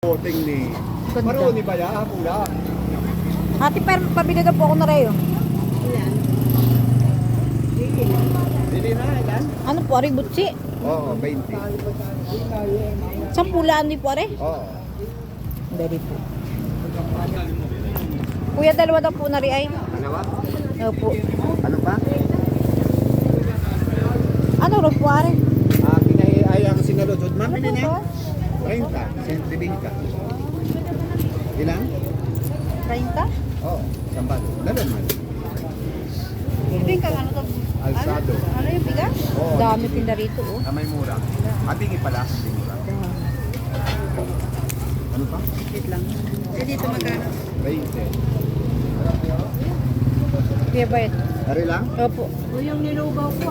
Boting ni. Ganda. Maruni ba ya? Pula. Ate, pero pabiligan po ako na Reo. Dili na, ilan? Ano po, ari butsi? Oo, 20. Sampulaan din po, ari? Oo. Very po. Kuya, dalawa daw po na rin ay. Ano ba? Opo. Ano pa? Ano rin po, ari? Ay, ang sinaludod. Mami na niya? Ano 30. Sentribing ka. Ilan? 30? Oo, sambat. Dalan man. Ibig kang ano to? Alsado. Ano yung bigas? Oo. Dami tinda rito, oh. May mura. Abingi pala. Hindi mura. Ano pa? Wait lang. Eh, dito magkano? 20. Kuya Bayet. Ari lang? Opo. O yung nilugaw ko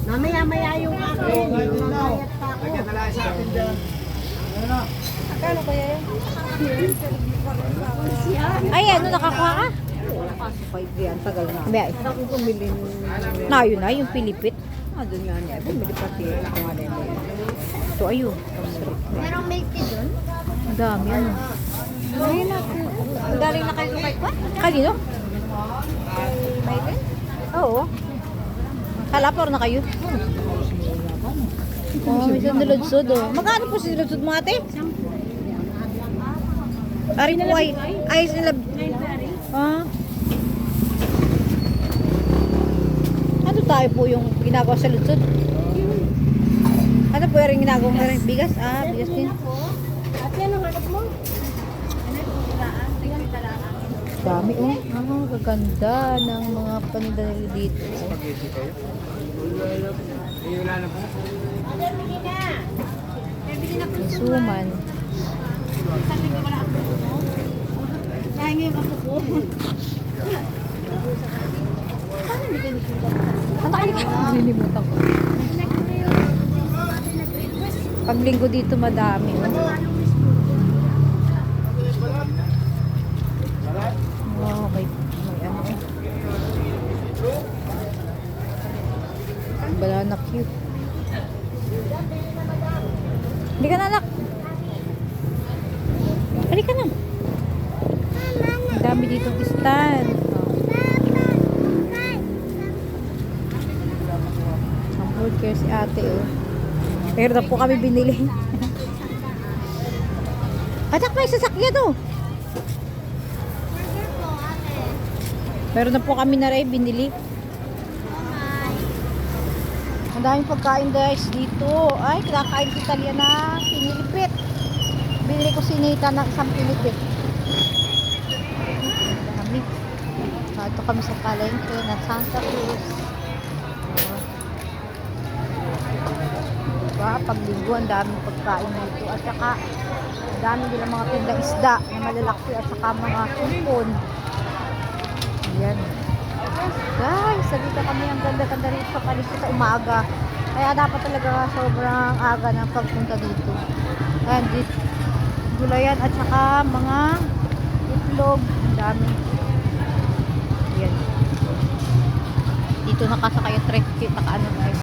Mamaya-maya yung akin. Mamayat pa ako. Lagyan na lang sa akin dyan. Akala ko yan. Ay, ano, nakakuha ka? Kaso 5 yan, tagal na. Abay, Ako bumili na yun na, yung Pilipit. doon nga niya. Bumili pati. Ito, ayun. Merong milk tea doon? Ang dami, ano. Ayun na. Galing na kayo kay Kwa? Kanino? Maylin? Oo. Kalapor na kayo. Oh, may sandalodsod, oh. Magkano po sandalodsod mo, ate? Ari po ay sila. Ah. Ano tayo po yung ginagawa sa lutsod? Ano po yung ginagawa mo rin? Bigas? Ah, bigas din. Ate, anong hanap mo? Dami, oh. Ah, gaganda ng mga paninda nila dito. Spaghetti kayo? Wala na po. May suman. Kaya ngayon ako po. Ano kayo? Nilimutan ko. Paglinggo dito madami. Wow, may ano. Banana cute. Hindi ka na, anak. Halika na. Ang dami dito stand. Ang food care si ate, oh. Pero na po kami binili. Anak, may sasakyan, oh. Meron na po kami na rin binili. Ang daming pagkain guys dito. Ay, kinakain si Talia na pinilipit. Binili ko si Nita ng isang pinilipit. Dami. Ito kami sa palengke na Santa Cruz. Diba? Paglinggo, ang daming pagkain dito. At saka, ang dami nila mga tindang isda na malalaki at saka mga kupon. Ayan. Guys, dito kami ang ganda-ganda rito sa paligid sa umaga. Kaya dapat talaga sobrang aga ng pagpunta dito. Ayan, dito. Gulayan at saka mga itlog. Ang dami. Ayan. Dito nakasakay yung trek. Naka ano guys.